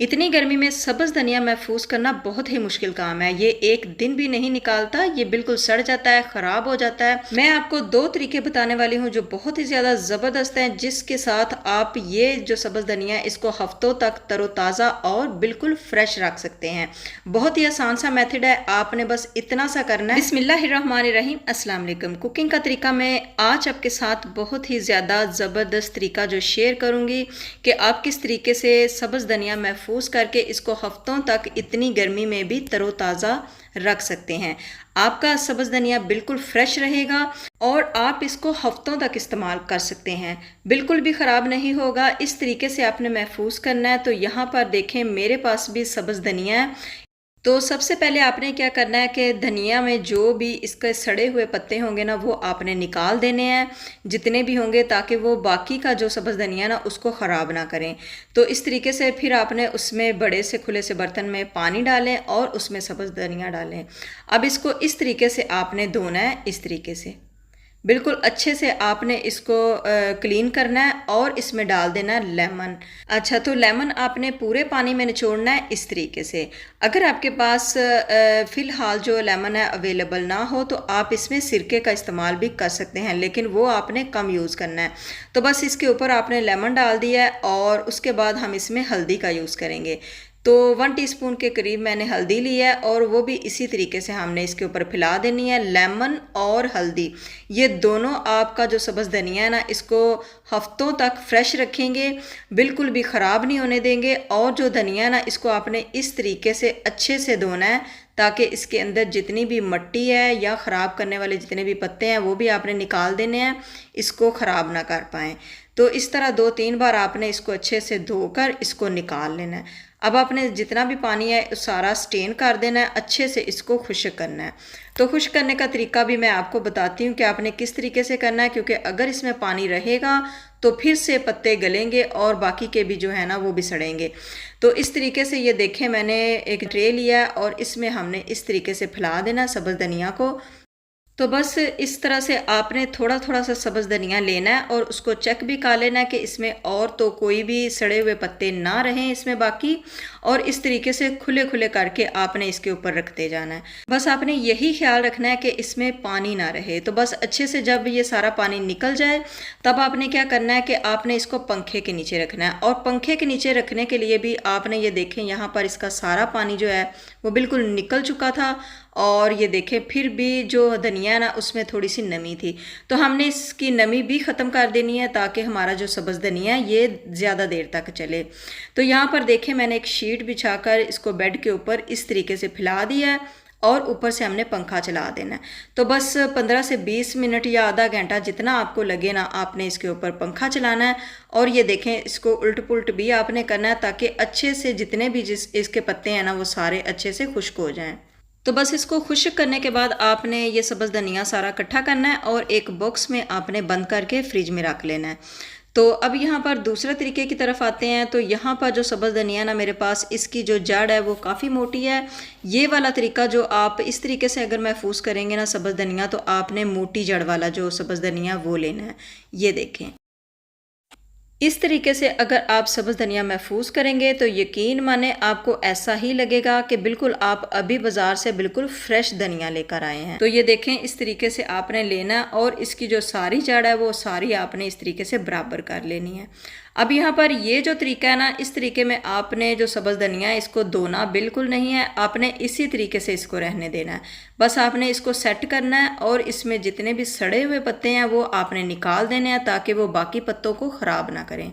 इतनी गर्मी में सब्ज़ धनिया महफूज करना बहुत ही मुश्किल काम है। ये एक दिन भी नहीं निकालता, ये बिल्कुल सड़ जाता है, ख़राब हो जाता है। मैं आपको 2 तरीके बताने वाली हूँ जो बहुत ही ज़्यादा ज़बरदस्त हैं, जिसके साथ आप ये जो सब्ज़ धनिया है इसको हफ़्तों तक तरोताज़ा और बिल्कुल फ्रेश रख सकते हैं। बहुत ही आसान सा मेथड है, आपने बस इतना सा करना है। बिस्मिल्लाहिर्रहमानिर्रहीम, अस्सलाम वालेकुम। कुकिंग का तरीका मैं आज आपके साथ बहुत ही ज़्यादा ज़बरदस्त तरीका जो शेयर करूँगी कि आप किस तरीके से सब्ज़ धनिया महफूज करके इसको हफ्तों तक इतनी गर्मी में भी तरोताज़ा रख सकते हैं। आपका सब्ज़ धनिया बिल्कुल फ्रेश रहेगा और आप इसको हफ्तों तक इस्तेमाल कर सकते हैं, बिल्कुल भी ख़राब नहीं होगा। इस तरीके से आपने महफूज करना है। तो यहाँ पर देखें, मेरे पास भी सब्ज़ धनिया है। तो सबसे पहले आपने क्या करना है कि धनिया में जो भी इसके सड़े हुए पत्ते होंगे ना, वो आपने निकाल देने हैं, जितने भी होंगे, ताकि वो बाकी का जो सब्ज़ धनिया ना उसको ख़राब ना करें। तो इस तरीके से फिर आपने उसमें बड़े से खुले से बर्तन में पानी डालें और उसमें सब्ज़ धनिया डालें। अब इसको इस तरीके से आपने धोना है, इस तरीके से बिल्कुल अच्छे से आपने इसको क्लीन करना है और इसमें डाल देना है लेमन। अच्छा, तो लेमन आपने पूरे पानी में निचोड़ना है इस तरीके से। अगर आपके पास फ़िलहाल जो लेमन है अवेलेबल ना हो तो आप इसमें सिरके का इस्तेमाल भी कर सकते हैं, लेकिन वो आपने कम यूज़ करना है। तो बस इसके ऊपर आपने लेमन डाल दिया है और उसके बाद हम इसमें हल्दी का यूज़ करेंगे। तो 1 टीस्पून के करीब मैंने हल्दी ली है और वो भी इसी तरीके से हमने इसके ऊपर फैला देनी है। लेमन और हल्दी, ये दोनों आपका जो सब्ज़ धनिया है ना, इसको हफ्तों तक फ्रेश रखेंगे, बिल्कुल भी ख़राब नहीं होने देंगे। और जो धनिया ना, इसको आपने इस तरीके से अच्छे से धोना है ताकि इसके अंदर जितनी भी मिट्टी है या ख़राब करने वाले जितने भी पत्ते हैं वो भी आपने निकाल देने हैं, इसको ख़राब ना कर पाएँ। तो इस तरह 2-3 बार आपने इसको अच्छे से धोकर इसको निकाल लेना है। अब आपने जितना भी पानी है सारा स्टेन कर देना है, अच्छे से इसको खुश्क करना है। तो खुश्क करने का तरीका भी मैं आपको बताती हूँ कि आपने किस तरीके से करना है, क्योंकि अगर इसमें पानी रहेगा तो फिर से पत्ते गलेंगे और बाकी के भी जो है ना वो भी सड़ेंगे। तो इस तरीके से ये देखें, मैंने एक ट्रे लिया है और इसमें हमने इस तरीके से फैला देना सब्ज़ धनिया को। तो बस इस तरह से आपने थोड़ा थोड़ा सा सब्ज़ धनिया लेना है और उसको चेक भी कर लेना है कि इसमें और तो कोई भी सड़े हुए पत्ते ना रहें इसमें बाकी। और इस तरीके से खुले खुले करके आपने इसके ऊपर रखते जाना है। बस आपने यही ख्याल रखना है कि इसमें पानी ना रहे। तो बस अच्छे से जब ये सारा पानी निकल जाए तब आपने क्या करना है कि आपने इसको पंखे के नीचे रखना है। और पंखे के नीचे रखने के लिए भी आपने ये देखें, यहाँ पर इसका सारा पानी जो है वो बिल्कुल निकल चुका था। और ये देखें, फिर भी जो धनिया ना उसमें थोड़ी सी नमी थी, तो हमने इसकी नमी भी ख़त्म कर देनी है ताकि हमारा जो सब्ज़ धनिया है ये ज़्यादा देर तक चले। तो यहाँ पर देखें, मैंने एक शीट बिछाकर इसको बेड के ऊपर इस तरीके से फैला दिया है और ऊपर से हमने पंखा चला देना है। तो बस 15 से 20 मिनट या आधा घंटा जितना आपको लगे ना, आपने इसके ऊपर पंखा चलाना है। और ये देखें, इसको उल्ट पुल्ट भी आपने करना है ताकि अच्छे से जितने भी इसके पत्ते हैं ना वो सारे अच्छे से खुश्क हो जाएँ। तो बस इसको खुश्क करने के बाद आपने ये सब्ज़ धनिया सारा इकट्ठा करना है और एक बॉक्स में आपने बंद करके फ्रिज में रख लेना है। तो अब यहाँ पर दूसरे तरीके की तरफ आते हैं। तो यहाँ पर जो सब्ज़ धनिया ना मेरे पास, इसकी जो जड़ है वो काफ़ी मोटी है। ये वाला तरीका जो आप इस तरीके से अगर महफूज करेंगे ना सब्ज़ धनिया, तो आपने मोटी जड़ वाला जो सब्ज़ धनिया वो लेना है। ये देखें, इस तरीके से अगर आप सब्ज़ धनिया महफूज करेंगे तो यकीन माने आपको ऐसा ही लगेगा कि बिल्कुल आप अभी बाज़ार से बिल्कुल फ्रेश धनिया लेकर आए हैं। तो ये देखें, इस तरीके से आपने लेना और इसकी जो सारी जड़ है वो सारी आपने इस तरीके से बराबर कर लेनी है। अब यहाँ पर ये जो तरीका है ना, इस तरीके में आपने जो सब्ज़ धनिया है इसको धोना बिल्कुल नहीं है, आपने इसी तरीके से इसको रहने देना है। बस आपने इसको सेट करना है और इसमें जितने भी सड़े हुए पत्ते हैं वो आपने निकाल देने हैं ताकि वो बाकी पत्तों को ख़राब ना करें।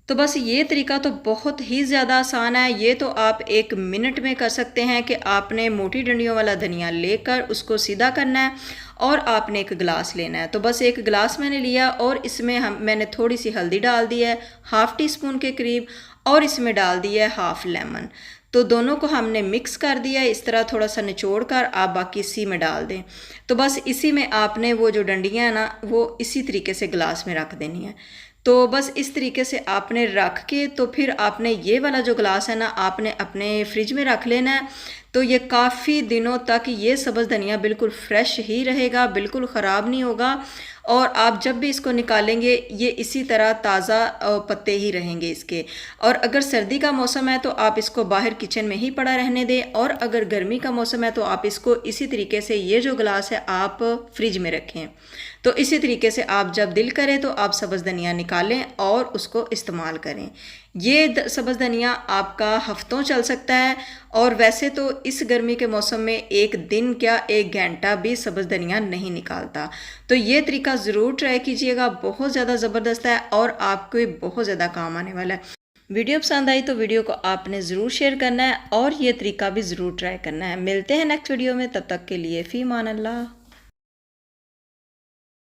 तो बस ये तरीका तो बहुत ही ज़्यादा आसान है। ये तो आप 1 मिनट में कर सकते हैं कि आपने मोटी डंडियों वाला धनिया लेकर उसको सीधा करना है और आपने एक गिलास लेना है। तो बस एक गिलास मैंने लिया और इसमें मैंने थोड़ी सी हल्दी डाल दी है, 1/2 टीस्पून के करीब, और इसमें डाल दिया है 1/2 लेमन। तो दोनों को हमने मिक्स कर दिया है। इस तरह थोड़ा सा निचोड़ कर आप बाकी इसी में डाल दें। तो बस इसी में आपने वो जो डंडियाँ हैं ना वो इसी तरीके से गिलास में रख देनी है। तो बस इस तरीके से आपने रख के तो फिर आपने ये वाला जो गिलास है ना आपने अपने फ्रिज में रख लेना है तो ये काफ़ी दिनों तक ये सब्ज़ धनिया बिल्कुल फ्रेश ही रहेगा, बिल्कुल ख़राब नहीं होगा। और आप जब भी इसको निकालेंगे ये इसी तरह ताज़ा पत्ते ही रहेंगे इसके। और अगर सर्दी का मौसम है तो आप इसको बाहर किचन में ही पड़ा रहने दें, और अगर गर्मी का मौसम है तो आप इसको इसी तरीके से, ये जो गिलास है आप फ्रिज में रखें। तो इसी तरीके से आप जब दिल करे तो आप सब्ज़ धनिया निकालें और उसको इस्तेमाल करें। ये सब्ज़ धनिया आपका हफ्तों चल सकता है। और वैसे तो इस गर्मी के मौसम में एक दिन क्या, एक घंटा भी सब्ज़ धनिया नहीं निकालता। तो ये तरीका ज़रूर ट्राई कीजिएगा, बहुत ज़्यादा ज़बरदस्त है और आपको बहुत ज़्यादा काम आने वाला है। वीडियो पसंद आई तो वीडियो को आपने ज़रूर शेयर करना है और ये तरीका भी ज़रूर ट्राई करना है। मिलते हैं नेक्स्ट वीडियो में, तब तक के लिए फ़ी मान अल्लाह।